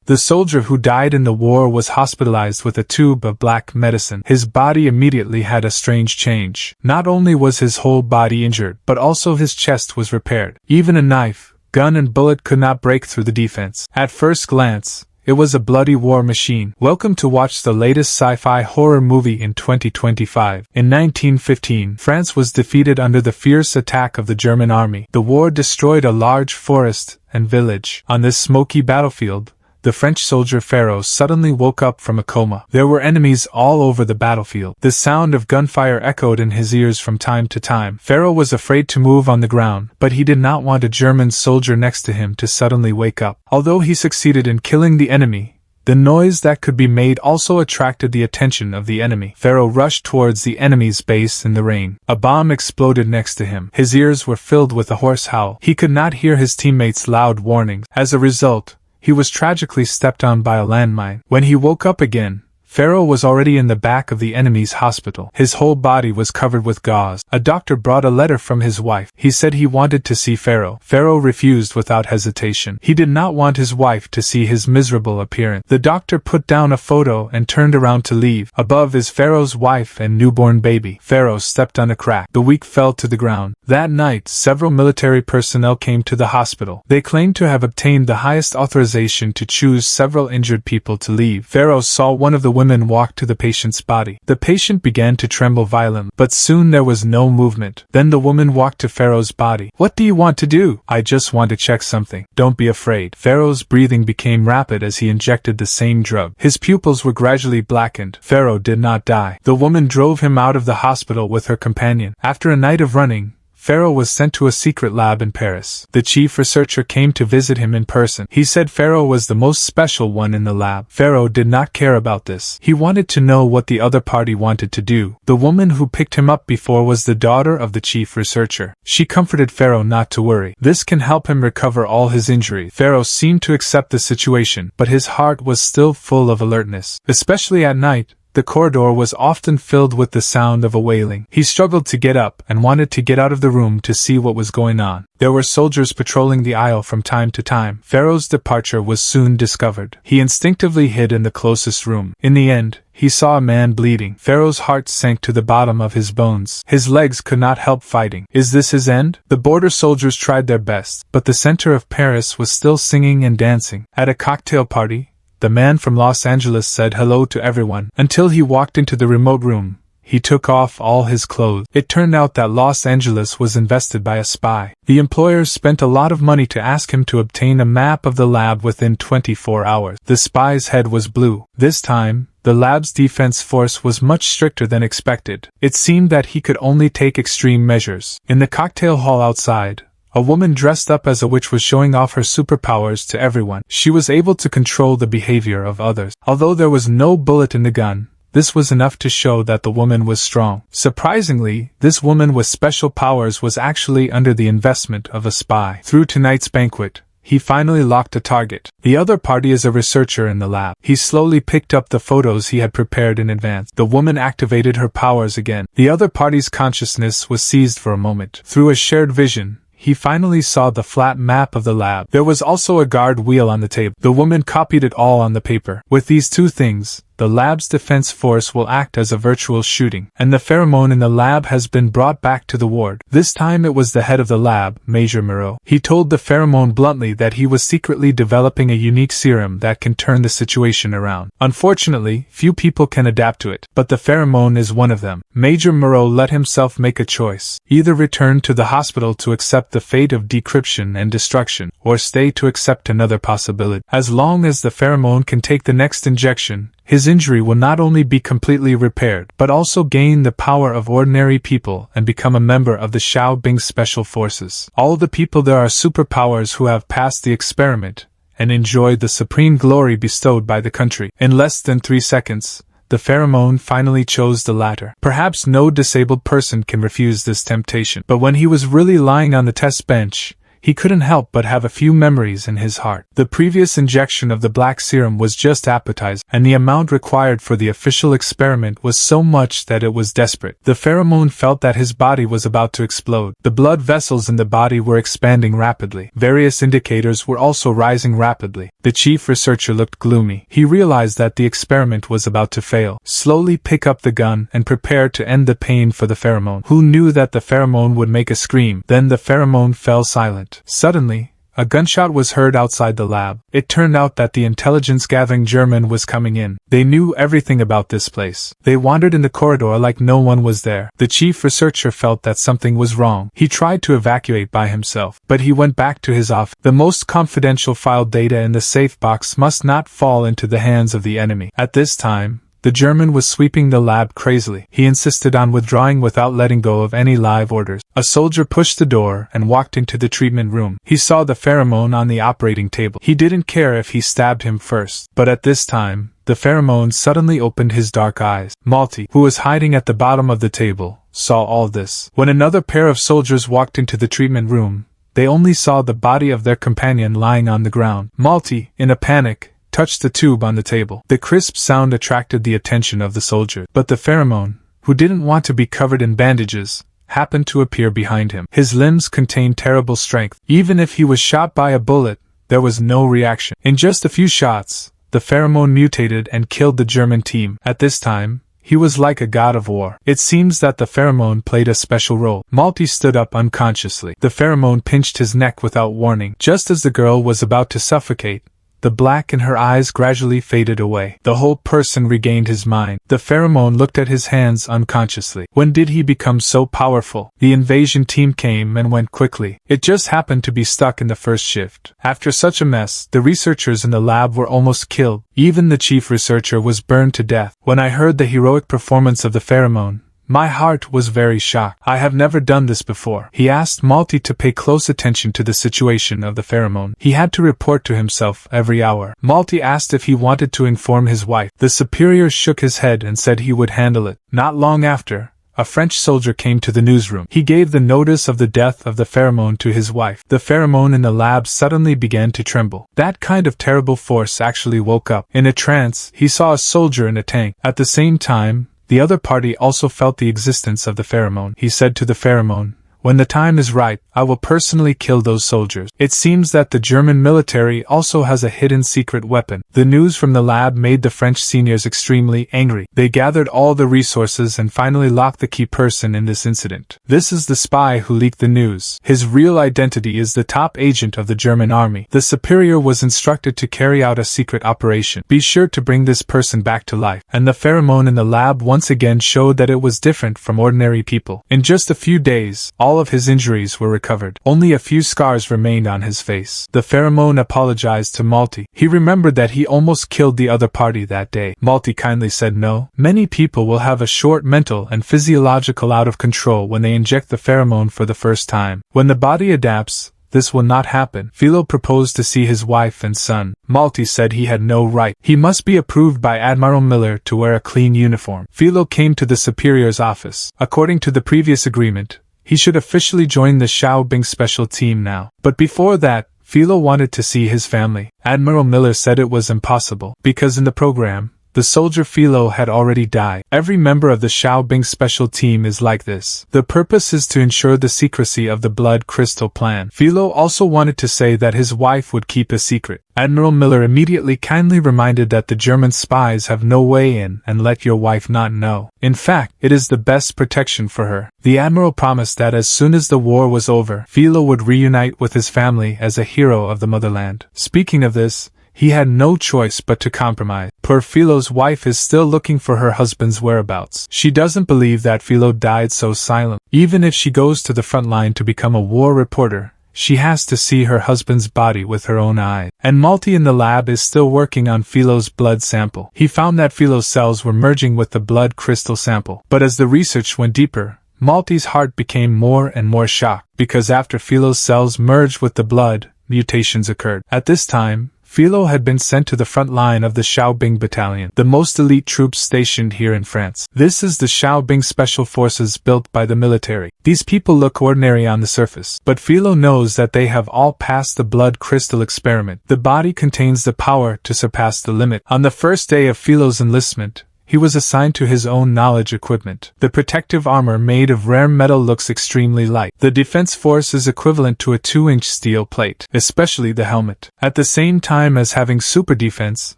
The soldier who died in the war was hospitalized with a tube of black medicine. His body immediately had a strange change. Not only was his whole body injured, but also his chest was repaired. Even a knife, gun and bullet could not break through the defense. At first glance, it was a bloody war machine. Welcome to watch the latest sci-fi horror movie in 2025. In 1915, France was defeated under the fierce attack of the German army. The war destroyed a large forest and village. On this smoky battlefield, the French soldier Pharaoh suddenly woke up from a coma. There were enemies all over the battlefield. The sound of gunfire echoed in his ears from time to time. Pharaoh was afraid to move on the ground, but he did not want a German soldier next to him to suddenly wake up. Although he succeeded in killing the enemy, the noise that could be made also attracted the attention of the enemy. Pharaoh rushed towards the enemy's base in the rain. A bomb exploded next to him. His ears were filled with a hoarse howl. He could not hear his teammates' loud warnings. As a result, he was tragically stepped on by a landmine. When he woke up again, Pharaoh was already in the back of the enemy's hospital. His whole body was covered with gauze. A doctor brought a letter from his wife. He said he wanted to see Pharaoh. Pharaoh refused without hesitation. He did not want his wife to see his miserable appearance. The doctor put down a photo and turned around to leave. Above is Pharaoh's wife and newborn baby. Pharaoh stepped on a crack. The weak fell to the ground. That night, several military personnel came to the hospital. They claimed to have obtained the highest authorization to choose several injured people to leave. Pharaoh saw one of the women walked to the patient's body. The patient began to tremble violently, but soon there was no movement. Then the woman walked to Pharaoh's body. "What do you want to do?" "I just want to check something." "Don't be afraid." Pharaoh's breathing became rapid as he injected the same drug. His pupils were gradually blackened. Pharaoh did not die. The woman drove him out of the hospital with her companion. After a night of running, Pharaoh was sent to a secret lab in Paris. The chief researcher came to visit him in person. He said Pharaoh was the most special one in the lab. Pharaoh did not care about this. He wanted to know what the other party wanted to do. The woman who picked him up before was the daughter of the chief researcher. She comforted Pharaoh not to worry. This can help him recover all his injuries. Pharaoh seemed to accept the situation, but his heart was still full of alertness. Especially at night, the corridor was often filled with the sound of a wailing. He struggled to get up and wanted to get out of the room to see what was going on. There were soldiers patrolling the aisle from time to time. Pharaoh's departure was soon discovered. He instinctively hid in the closest room. In the end, he saw a man bleeding. Pharaoh's heart sank to the bottom of his bones. His legs could not help fighting. Is this his end? The border soldiers tried their best, but the center of Paris was still singing and dancing. At a cocktail party, the man from Los Angeles said hello to everyone, until he walked into the remote room. He took off all his clothes. It turned out that Los Angeles was invested by a spy. The employers spent a lot of money to ask him to obtain a map of the lab within 24 hours. The spy's head was blue. This time, the lab's defense force was much stricter than expected. It seemed that he could only take extreme measures. In the cocktail hall outside, a woman dressed up as a witch was showing off her superpowers to everyone. She was able to control the behavior of others. Although there was no bullet in the gun, this was enough to show that the woman was strong. Surprisingly, this woman with special powers was actually under the investment of a spy. Through tonight's banquet, he finally locked a target. The other party is a researcher in the lab. He slowly picked up the photos he had prepared in advance. The woman activated her powers again. The other party's consciousness was seized for a moment. Through a shared vision, he finally saw the flat map of the lab. There was also a guard wheel on the table. The woman copied it all on the paper. With these two things, the lab's defense force will act as a virtual shooting, and the pheromone in the lab has been brought back to the ward. This time it was the head of the lab, Major Moreau. He told the pheromone bluntly that he was secretly developing a unique serum that can turn the situation around. Unfortunately, few people can adapt to it, but the pheromone is one of them. Major Moreau let himself make a choice: either return to the hospital to accept the fate of decryption and destruction, or stay to accept another possibility. As long as the pheromone can take the next injection, his injury will not only be completely repaired, but also gain the power of ordinary people and become a member of the Xiao Bing Special Forces. All the people there are superpowers who have passed the experiment and enjoyed the supreme glory bestowed by the country. In less than 3 seconds, the pheromone finally chose the latter. Perhaps no disabled person can refuse this temptation, but when he was really lying on the test bench, he couldn't help but have a few memories in his heart. The previous injection of the black serum was just appetizing, and the amount required for the official experiment was so much that it was desperate. The pheromone felt that his body was about to explode. The blood vessels in the body were expanding rapidly. Various indicators were also rising rapidly. The chief researcher looked gloomy. He realized that the experiment was about to fail. Slowly pick up the gun and prepare to end the pain for the pheromone. Who knew that the pheromone would make a scream? Then the pheromone fell silent. Suddenly, a gunshot was heard outside the lab. It turned out that the intelligence-gathering German was coming in. They knew everything about this place. They wandered in the corridor like no one was there. The chief researcher felt that something was wrong. He tried to evacuate by himself, but he went back to his office. The most confidential file data in the safe box must not fall into the hands of the enemy. At this time, the German was sweeping the lab crazily. He insisted on withdrawing without letting go of any live orders. A soldier pushed the door and walked into the treatment room. He saw the pheromone on the operating table. He didn't care if he stabbed him first. But at this time, the pheromone suddenly opened his dark eyes. Malty, who was hiding at the bottom of the table, saw all this. When another pair of soldiers walked into the treatment room, they only saw the body of their companion lying on the ground. Malty, in a panic, touched the tube on the table. The crisp sound attracted the attention of the soldier, but the pheromone, who didn't want to be covered in bandages, happened to appear behind him. His limbs contained terrible strength. Even if he was shot by a bullet, there was no reaction. In just a few shots, the pheromone mutated and killed the German team. At this time, he was like a god of war. It seems that the pheromone played a special role. Malty stood up unconsciously. The pheromone pinched his neck without warning. Just as the girl was about to suffocate, the black in her eyes gradually faded away. The whole person regained his mind. The pheromone looked at his hands unconsciously. When did he become so powerful? The invasion team came and went quickly. It just happened to be stuck in the first shift. After such a mess, the researchers in the lab were almost killed. Even the chief researcher was burned to death. When I heard the heroic performance of the pheromone, my heart was very shocked. I have never done this before. He asked Malty to pay close attention to the situation of the pheromone. He had to report to himself every hour. Malty asked if he wanted to inform his wife. The superior shook his head and said he would handle it. Not long after, a French soldier came to the newsroom. He gave the notice of the death of the pheromone to his wife. The pheromone in the lab suddenly began to tremble. That kind of terrible force actually woke up. In a trance, he saw a soldier in a tank. At the same time, the other party also felt the existence of the pheromone. He said to the pheromone, "When the time is right, I will personally kill those soldiers." It seems that the German military also has a hidden secret weapon. The news from the lab made the French seniors extremely angry. They gathered all the resources and finally locked the key person in this incident. This is the spy who leaked the news. His real identity is the top agent of the German army. The superior was instructed to carry out a secret operation. Be sure to bring this person back to life. And the pheromone in the lab once again showed that it was different from ordinary people. In just a few days, all of his injuries were recovered. Only a few scars remained on his face. The pheromone apologized to Malty. He remembered that he almost killed the other party that day. Malty kindly said no. Many people will have a short mental and physiological out of control when they inject the pheromone for the first time. When the body adapts, this will not happen. Philo proposed to see his wife and son. Malty said he had no right. He must be approved by Admiral Miller to wear a clean uniform. Philo came to the superior's office. According to the previous agreement, he should officially join the Xiaobing special team now. But before that, Philo wanted to see his family. Admiral Miller said it was impossible, because in the program, the soldier Philo had already died. Every member of the Xiaobing special team is like this. The purpose is to ensure the secrecy of the blood crystal plan. Philo also wanted to say that his wife would keep a secret. Admiral Miller immediately kindly reminded that the German spies have no way in and let your wife not know. In fact, it is the best protection for her. The Admiral promised that as soon as the war was over, Philo would reunite with his family as a hero of the motherland. Speaking of this, he had no choice but to compromise. Poor Philo's wife is still looking for her husband's whereabouts. She doesn't believe that Philo died so silent. Even if she goes to the front line to become a war reporter, she has to see her husband's body with her own eyes. And Malty in the lab is still working on Philo's blood sample. He found that Philo's cells were merging with the blood crystal sample. But as the research went deeper, Malty's heart became more and more shocked, because after Philo's cells merged with the blood, mutations occurred. At this time, Philo had been sent to the front line of the Xiaobing Battalion, the most elite troops stationed here in France. This is the Xiaobing Special Forces built by the military. These people look ordinary on the surface, but Philo knows that they have all passed the blood crystal experiment. The body contains the power to surpass the limit. On the first day of Philo's enlistment, he was assigned to his own knowledge equipment. The protective armor made of rare metal looks extremely light. The defense force is equivalent to a 2-inch steel plate, especially the helmet. At the same time as having super defense,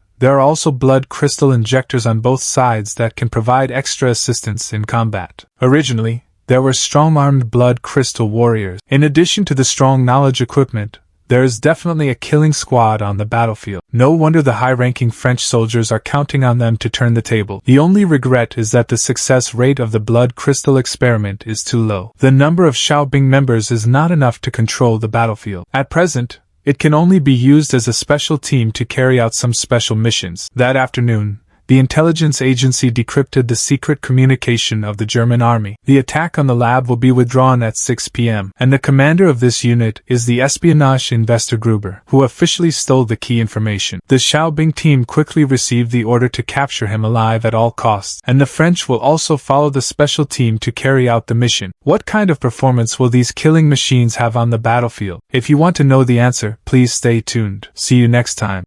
there are also blood crystal injectors on both sides that can provide extra assistance in combat. Originally, there were strong-armed blood crystal warriors. In addition to the strong knowledge equipment, there is definitely a killing squad on the battlefield. No wonder the high-ranking French soldiers are counting on them to turn the table. The only regret is that the success rate of the blood crystal experiment is too low. The number of Xiaobing members is not enough to control the battlefield. At present, it can only be used as a special team to carry out some special missions. That afternoon, the intelligence agency decrypted the secret communication of the German army. The attack on the lab will be withdrawn at 6 p.m., and the commander of this unit is the espionage investor Gruber, who officially stole the key information. The Xiaobing team quickly received the order to capture him alive at all costs, and the French will also follow the special team to carry out the mission. What kind of performance will these killing machines have on the battlefield? If you want to know the answer, please stay tuned. See you next time.